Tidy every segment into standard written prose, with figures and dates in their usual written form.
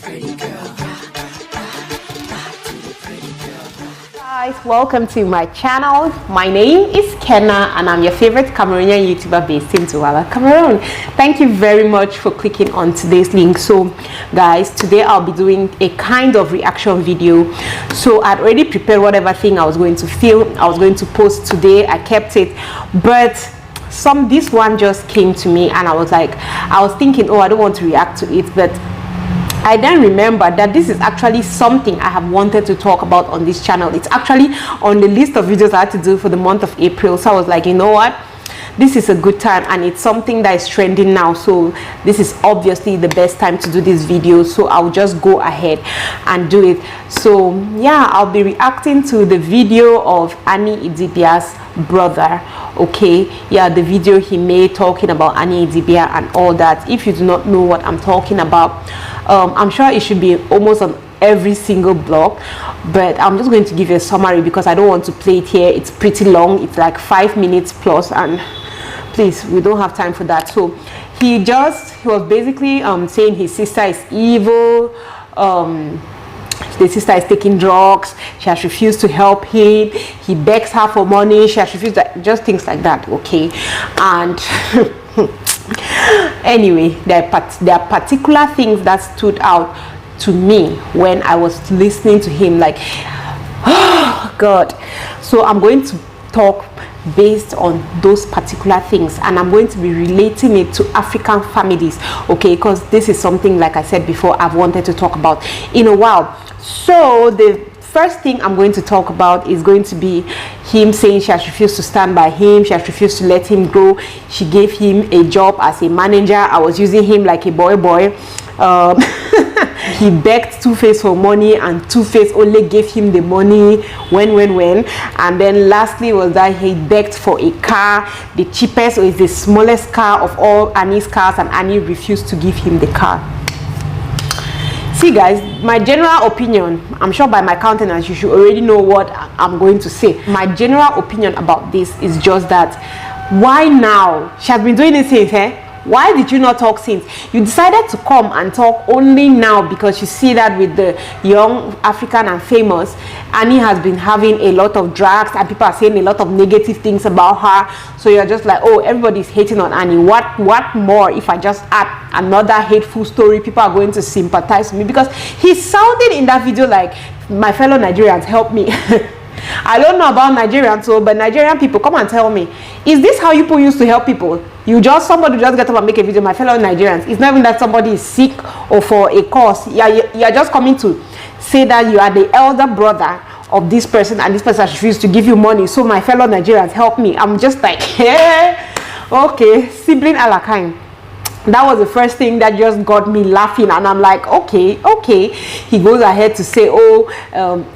Guys, welcome to my channel. My name is Kenna and I'm your favorite Cameroonian YouTuber based in Douala, Cameroon. Thank you very much for clicking on today's link. So guys, today I'll be doing a kind of reaction video. So I'd already prepared whatever thing I was going to film, I was going to post today. I kept it, but this one just came to me and I was thinking, oh, I don't want to react to it, but I then remembered that this is actually something I have wanted to talk about on this channel. It's actually on the list of videos I had to do for the month of April. So I was like, you know what? This is a good time and it's something that is trending now. So this is obviously the best time to do this video. So I'll just go ahead and do it. So yeah, I'll be reacting to the video of Annie Idibia's brother. Okay, yeah, the video he made talking about Annie Idibia and all that. If you do not know what I'm talking about, I'm sure it should be almost on every single blog, but I'm just going to give you a summary because I don't want to play it here. It's pretty long. It's like 5 minutes plus, and please, we don't have time for that. So he was basically saying his sister is evil. The sister is taking drugs. She has refused to help him. He begs her for money. She has refused, just things like that. Okay, and anyway, there are particular things that stood out to me when I was listening to him, like, oh God. So I'm going to talk based on those particular things and I'm going to be relating it to African families, okay, because this is something, like I said before, I've wanted to talk about in a while. So the first thing I'm going to talk about is going to be him saying she has refused to stand by him, she has refused to let him grow. She gave him a job as a manager. I was using him like a boy. He begged Two-Face for money and Two-Face only gave him the money when. And then lastly was that he begged for a car, the cheapest or is the smallest car of all Annie's cars, and Annie refused to give him the car. See guys, my general opinion, I'm sure by my countenance you should already know what I'm going to say. My general opinion about this is just that, why now? She has been doing this since, why did you not talk since? You decided to come and talk only now because you see that with the young African and famous, Annie has been having a lot of drugs and people are saying a lot of negative things about her. So you're just like, oh, everybody's hating on Annie. What more if I just add another hateful story? People are going to sympathize with me because he sounded in that video like, my fellow Nigerians, help me. I don't know about Nigerians, but Nigerian people, come and tell me, is this how you people used to help people? Somebody just get up and make a video, my fellow Nigerians. It's not even that somebody is sick or for a cause. You're just coming to say that you are the elder brother of this person and this person refused to give you money. So my fellow Nigerians, help me. I'm just like, okay, sibling a la kind. That was the first thing that just got me laughing, and I'm like, okay. He goes ahead to say, oh,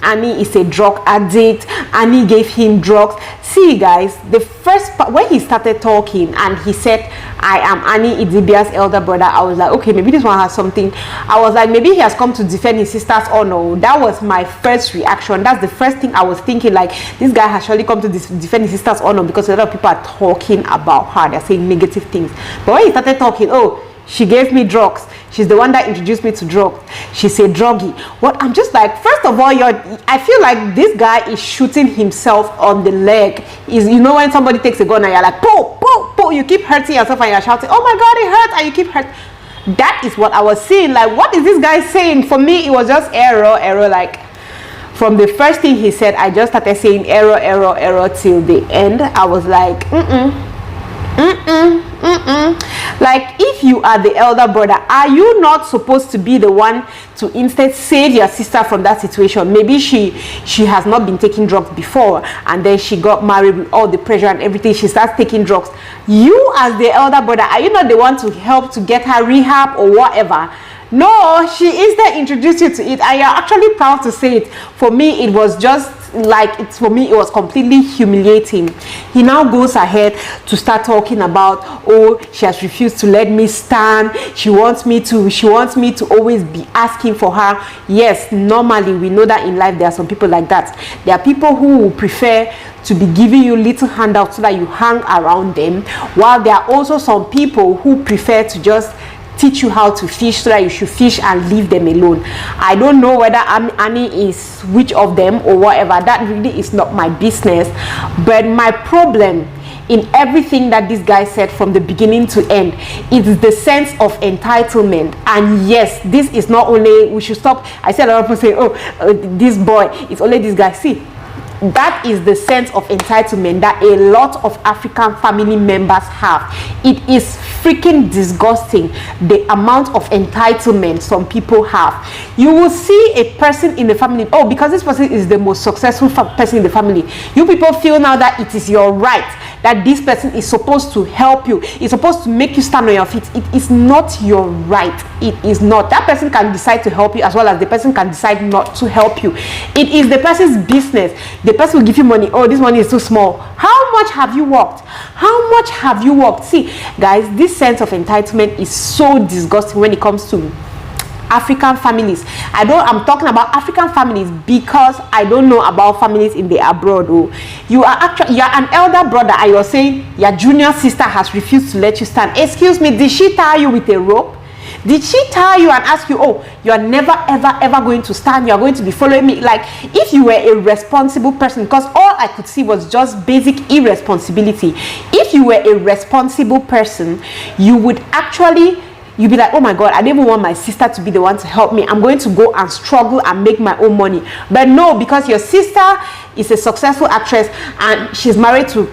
Annie is a drug addict. Annie gave him drugs. See guys, the first part when he started talking and he said, I am Annie Idibia's elder brother, I was like, okay, maybe this one has something. I was like, maybe he has come to defend his sister's honor. That was my first reaction. That's the first thing I was thinking, like, this guy has surely come to defend his sister's honor because a lot of people are talking about her. They're saying negative things. But when he started talking, oh, she gave me drugs, she's the one that introduced me to drugs, she's a druggie. What? I'm just like, first of all, I feel like this guy is shooting himself on the leg. You know when somebody takes a gun and you're like, po, you keep hurting yourself and you're shouting, oh my God, it hurts, and you keep hurting. That is what I was seeing. Like, what is this guy saying? For me, it was just error. Like, from the first thing he said, I just started saying error till the end. I was like, like, if you are the elder brother, are you not supposed to be the one to instead save your sister from that situation? Maybe she has not been taking drugs before and then she got married with all the pressure and everything, she starts taking drugs. You as the elder brother, are you not the one to help to get her rehab or whatever? No, she instead introduced you to it and you're actually proud to say it. For me, it was just like, it was completely humiliating. He now goes ahead to start talking about, oh, she has refused to let me stand, she wants me to always be asking for her. Yes, normally we know that in life there are some people like that. There are people who will prefer to be giving you little handouts so that you hang around them, while there are also some people who prefer to just teach you how to fish so that you should fish and leave them alone. I don't know whether Annie is which of them or whatever. That really is not my business. But my problem in everything that this guy said from the beginning to end, it's the sense of entitlement. And yes, this is not only, we should stop. I said a lot of people say, oh, this boy, it's only this guy. See, that is the sense of entitlement that a lot of African family members have. It is freaking disgusting, the amount of entitlement some people have. You will see a person in the family, oh, because this person is the most successful person in the family, you people feel now that it is your right, that this person is supposed to help you, is supposed to make you stand on your feet. It is not your right. It is not. That person can decide to help you, as well as the person can decide not to help you. It is the person's business. The person will give you money. Oh, this money is too small. How much have you worked? How much have you worked? See, guys, this sense of entitlement is so disgusting when it comes to African families. I'm talking about African families because I don't know about families in the abroad. Oh, you're an elder brother and you're saying your junior sister has refused to let you stand. Excuse me, did she tie you with a rope? Did she tie you and ask you, oh, you're never ever going to stand, you're going to be following me? Like, if you were a responsible person, because all I could see was just basic irresponsibility. If you were a responsible person, you would actually, you'd be like, oh my God, I didn't even want my sister to be the one to help me. I'm going to go and struggle and make my own money. But no, because your sister is a successful actress and she's married to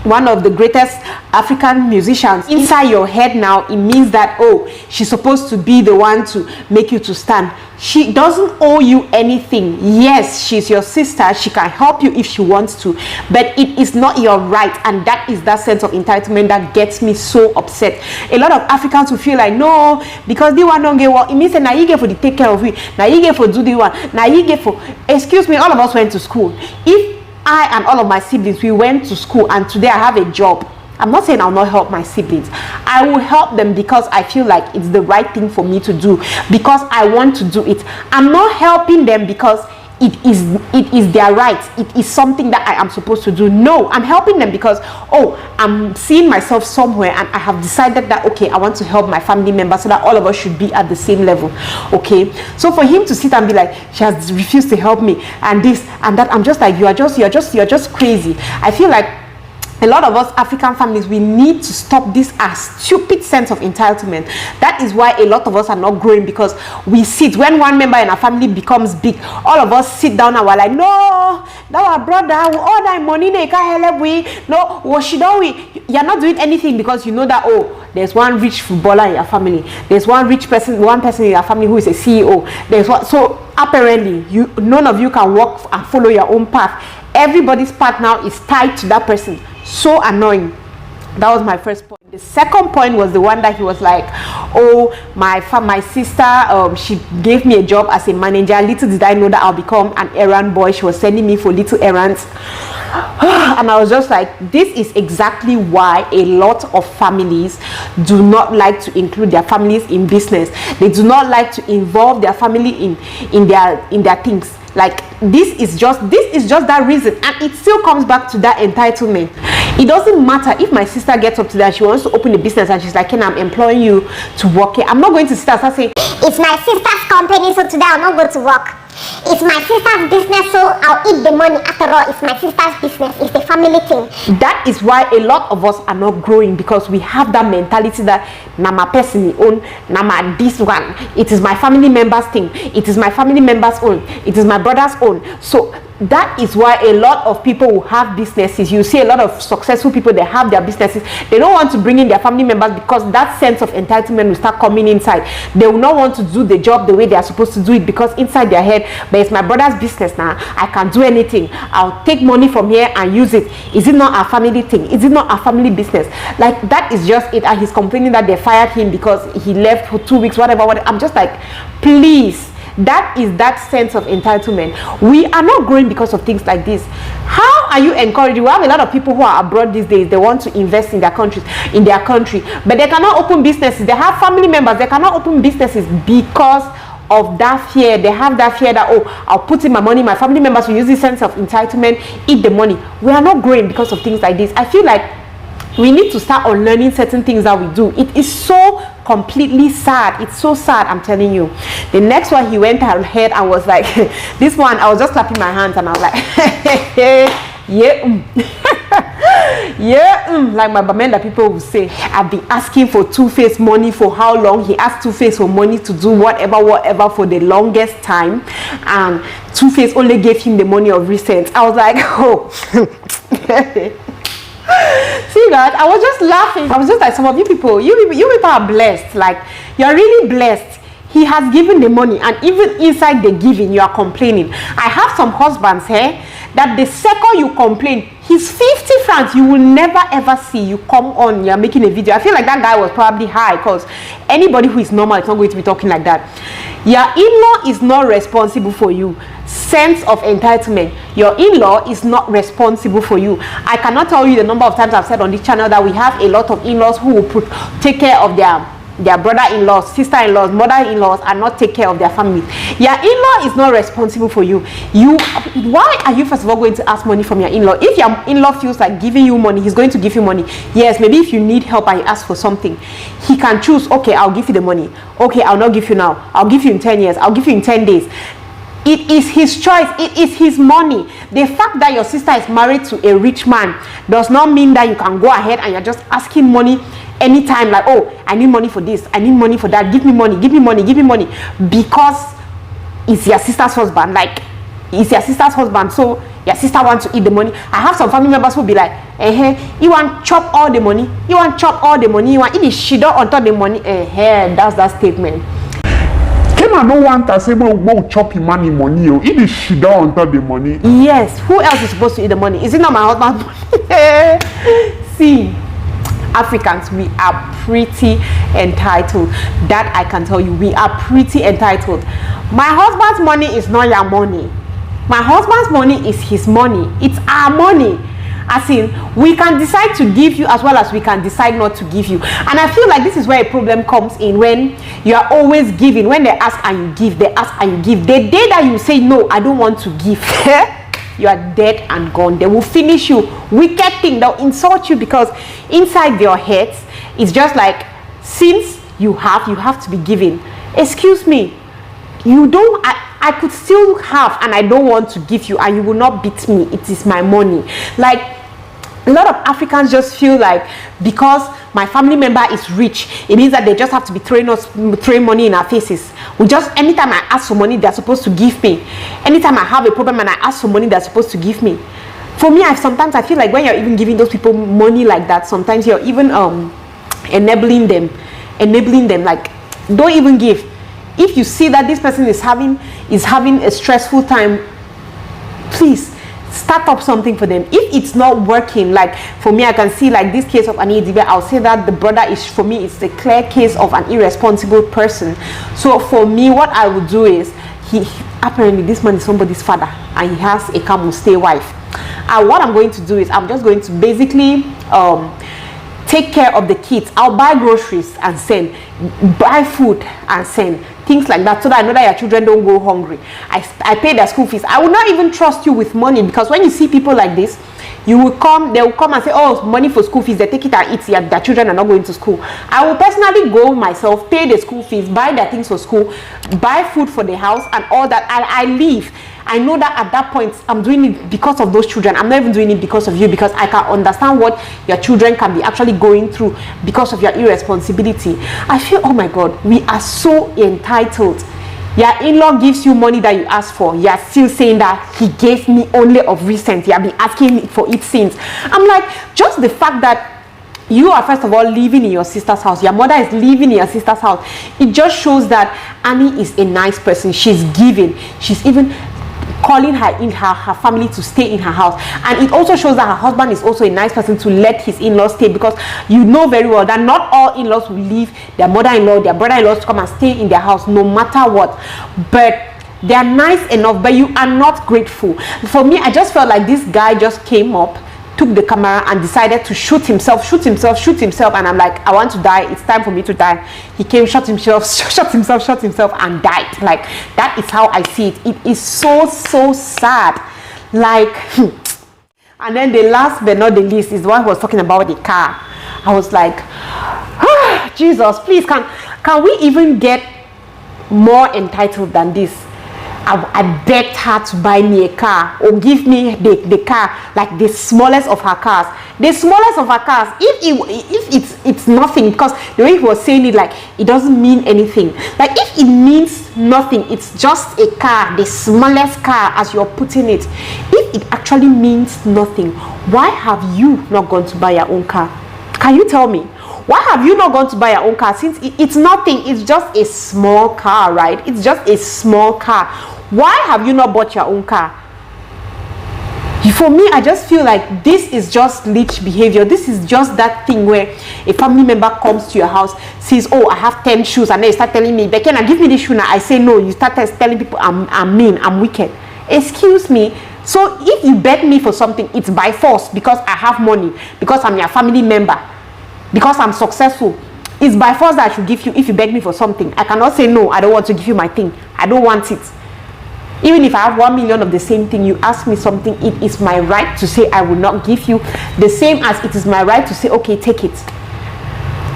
one of the greatest African musicians, inside your head now, it means that, oh, she's supposed to be the one to make you to stand. She doesn't owe you anything. Yes, she's your sister. She can help you if she wants to, but it is not your right. And that is that sense of entitlement that gets me so upset. A lot of Africans will feel like, no, because they want to get what it means, now you get for the take care of you, now you get for do the one, now you get for, excuse me, all of us went to school. If I and all of my siblings, we went to school and today I have a job, I'm not saying I'll not help my siblings. I will help them because I feel like it's the right thing for me to do, because I want to do it. I'm not helping them because it is their right, it is something that I am supposed to do. No, I'm helping them because, oh, I'm seeing myself somewhere and I have decided that, okay, I want to help my family members so that all of us should be at the same level. Okay, so for him to sit and be like, she has refused to help me and this and that, I'm just like, you're just crazy. I feel like a lot of us African families, we need to stop this stupid sense of entitlement. That is why a lot of us are not growing, because we sit, when one member in our family becomes big, all of us sit down and we're like, no, that our brother, all that money they can't help we, no, what she don't we? You're not doing anything because you know that, oh, there's one rich footballer in your family, there's one rich person, one person in your family who is a CEO, there's one, so apparently none of you can walk and follow your own path. Everybody's path now is tied to that person. So annoying. That was my first point. The second point was the one that he was like, oh, my sister, she gave me a job as a manager. Little did I know that I'll become an errand boy. She was sending me for little errands. And I was just like, this is exactly why a lot of families do not like to include their families in business. They do not like to involve their family in their things. Like, this is just that reason, and it still comes back to that entitlement. It doesn't matter if my sister gets up to that, she wants to open a business and she's like, Ken, I'm employing you to work here. I'm not going to sit and start saying, it's my sister's company, so today I'll not go to work. It's my sister's business, so I'll eat the money. After all, it's my sister's business. It's the family thing. That is why a lot of us are not growing, because we have that mentality that na my person own, na my this one. It is my family member's thing. It is my family member's own. It is my brother's own. So that is why a lot of people who have businesses, you see a lot of successful people, they have their businesses, they don't want to bring in their family members because that sense of entitlement will start coming inside. They will not want to do the job the way they are supposed to do it, because inside their head, but it's my brother's business now, I can do anything, I'll take money from here and use it. Is it not a family thing? Is it not a family business? Like, that is just it. And he's complaining that they fired him because he left for 2 weeks, whatever. I'm just like, please. That is that sense of entitlement. We are not growing because of things like this. How are you encouraging? We have a lot of people who are abroad these days. They want to invest in their country, but they cannot open businesses. They have family members. They cannot open businesses because of that fear. They have that fear that, oh, I'll put in my money, my family members will use this sense of entitlement, eat the money. We are not growing because of things like this. I feel like we need to start unlearning certain things that we do. It is so completely sad. It's so sad, I'm telling you. The next one, he went ahead and was like, this one, I was just clapping my hands and I was like, yeah, yeah, like my Bamenda people will say, I've been asking for Two-Face money for how long? He asked Two-Face for money to do whatever for the longest time, and Two-Face only gave him the money of recent. I was like, oh. See that? I was just laughing. I was just like, some of you people are blessed. Like, you're really blessed. He has given the money, and even inside the giving, you are complaining. I have some husbands here that the second you complain, his 50 francs you will never ever see. You come on, you're making a video. I feel like that guy was probably high, because anybody who is normal is not going to be talking like that. Your in-law is not responsible for you. Sense of entitlement. Your in-law is not responsible for you. I cannot tell you the number of times I've said on this channel that we have a lot of in-laws who will take care of their brother-in-laws, sister-in-laws, mother-in-laws, and not take care of their family. Your in-law is not responsible for you. Why are you first of all going to ask money from your in-law? If your in-law feels like giving you money, he's going to give you money. Yes, maybe if you need help and you ask for something, he can choose, okay, I'll give you the money. Okay, I'll not give you now. I'll give you in 10 years. I'll give you in 10 days. It is his choice. It is his money. The fact that your sister is married to a rich man does not mean that you can go ahead and you're just asking money anytime, like, oh, I need money for this, I need money for that, give me money, give me money, give me money, because it's your sister's husband. Like, it's your sister's husband, so your sister wants to eat the money. I have some family members who be like, you want chop all the money, you want chop all the money, you want eat the shida on top the money. That's that statement. I don't want to say, well, chop him money, it is shida on top the money. Yes, who else is supposed to eat the money? Is it not my husband's money? See, Africans, we are pretty entitled. That I can tell you, we are pretty entitled. My husband's money is not your money. My husband's money is his money. It's our money. As in, we can decide to give you as well as we can decide not to give you. And I feel like this is where a problem comes in, when you are always giving. When they ask and you give, they ask and you give. The day that you say, no, I don't want to give, you are dead and gone. They will finish you. Wicked thing. They'll insult you, because inside their heads, it's just like, since you have to be giving. Excuse me. You don't, I could still have, and I don't want to give you, and you will not beat me. It is my money. Like, a lot of Africans just feel like, because my family member is rich, it means that they just have to be throwing money in our faces. Anytime I ask for money, they're supposed to give me. Anytime I have a problem and I ask for money, they're supposed to give me. For me, sometimes I feel like when you're even giving those people money like that, sometimes you're even enabling them. Like, don't even give. If you see that this person is having a stressful time, please start up something for them. If it's not working, like for me, I can see like this case of Idibia, I'll say that the brother is, for me, it's a clear case of an irresponsible person. So for me, what I would do is, apparently this man is somebody's father and he has a come stay wife. And what I'm going to do is, I'm just going to basically take care of the kids. I'll buy groceries and send, buy food and send, things like that, so that I know that your children don't go hungry. I pay their school fees. I will not even trust you with money, because when you see people like this, they will come and say, oh, money for school fees, they take it and eat, yeah, their children are not going to school. I will personally go myself, pay the school fees, buy their things for school, buy food for the house and all that. I leave. I know that at that point, I'm doing it because of those children. I'm not even doing it because of you, because I can understand what your children can be actually going through because of your irresponsibility. I feel, oh my God, we are so entitled. Your in-law gives you money that you ask for. You're still saying that he gave me only of recent. You have been asking me for it since. I'm like, just the fact that you are first of all living in your sister's house, your mother is living in your sister's house, it just shows that Annie is a nice person. She's giving. She's even calling her family to stay in her house. And it also shows that her husband is also a nice person to let his in-laws stay, because you know very well that not all in-laws will leave their mother-in-law, their brother-in-laws to come and stay in their house no matter what. But they are nice enough, but you are not grateful. For me, I just felt like this guy just came up, took the camera and decided to shoot himself, and I'm like, I want to die, it's time for me to die. He came, shot himself and died. Like, that is how I see it. It is so sad. Like, and then the last but not the least is the one who was talking about the car. I was like, Jesus, please, can we even get more entitled than this? I begged her to buy me a car or give me the car, like the smallest of her cars. The smallest of her cars, if it's nothing, because the way he was saying it, like it doesn't mean anything. Like if it means nothing, it's just a car, the smallest car as you're putting it. If it actually means nothing, why have you not gone to buy your own car? Can you tell me? Why have you not gone to buy your own car, since it's nothing? It's just a small car, right? It's just a small car. Why have you not bought your own car? For me, I just feel like this is just leech behavior. This is just that thing where a family member comes to your house, says, oh, I have 10 shoes, and then you start telling me, Bekena, give me this shoe now. I say no. You start telling people I'm mean, I'm wicked. Excuse me. So if you beg me for something, it's by force, because I have money, because I'm your family member, because I'm successful. It's by force that I should give you. If you beg me for something, I cannot say no, I don't want to give you my thing. I don't want it. Even if I have 1 million of the same thing, you ask me something, it is my right to say I will not give you, the same as it is my right to say, okay, take it.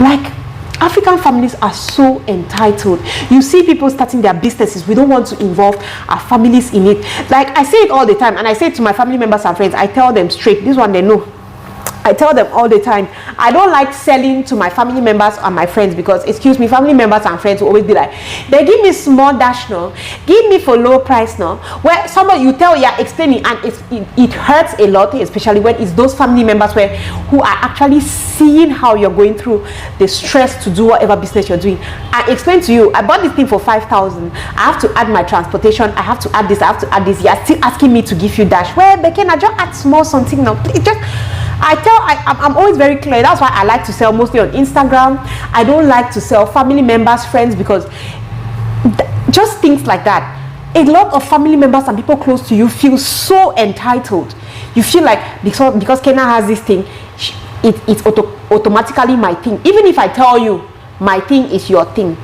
Like, African families are so entitled. You see people starting their businesses, we don't want to involve our families in it. Like, I say it all the time, and I say it to my family members and friends. I tell them straight, this one they know. I tell them all the time, I don't like selling to my family members and my friends, because, excuse me, family members and friends will always be like, they give me small dash now, give me for low price now, where somebody you tell you're explaining, and it hurts a lot, especially when it's those family members who are actually seeing how you're going through the stress to do whatever business you're doing. I explain to you, I bought this thing for 5,000, I have to add my transportation, I have to add this, I have to add this, you're still asking me to give you dash. Well, Bekena, just add small something now, please. Just I'm always very clear. That's why I like to sell mostly on Instagram. I don't like to sell family members, friends, because just things like that. A lot of family members and people close to you feel so entitled. You feel like because Kena has this thing, it's automatically my thing. Even if I tell you my thing is your thing,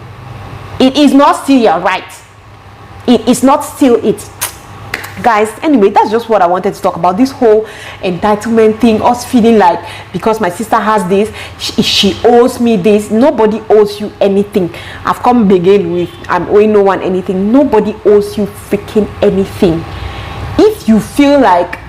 it is not still your right. It is not still it. Guys, anyway, that's just what I wanted to talk about, this whole entitlement thing, us feeling like because my sister has this, she owes me this. Nobody owes you anything. I've come begin with, I'm owing no one anything. Nobody owes you freaking anything. If you feel like,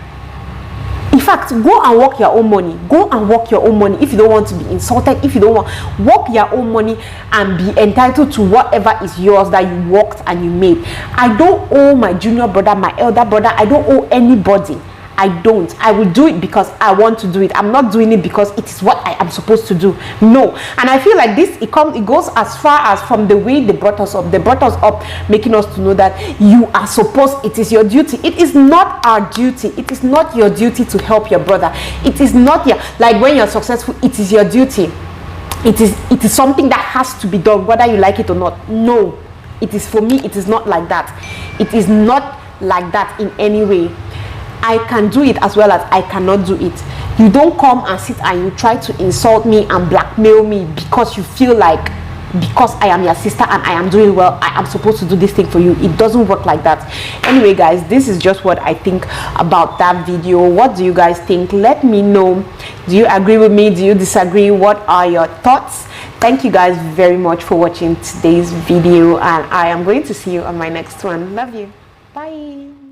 in fact, go and work your own money. Go and work your own money if you don't want to be insulted. If you don't want, work your own money and be entitled to whatever is yours that you worked and you made. I don't owe my junior brother, my elder brother. I don't owe anybody. I don't. I will do it because I want to do it. I'm not doing it because it is what I am supposed to do. No. And I feel like this, it goes as far as from the way they brought us up. They brought us up making us to know that you are supposed, it is your duty. It is not our duty. It is not your duty to help your brother. It is not your, like when you're successful, it is your duty. It is something that has to be done, whether you like it or not. No. It is, for me, it is not like that. It is not like that in any way. I can do it as well as I cannot do it. You don't come and sit and you try to insult me and blackmail me because you feel like, because I am your sister and I am doing well, I am supposed to do this thing for you. It doesn't work like that. Anyway, guys, this is just what I think about that video. What do you guys think? Let me know. Do you agree with me? Do you disagree? What are your thoughts? Thank you guys very much for watching today's video, and I am going to see you on my next one. Love you. Bye.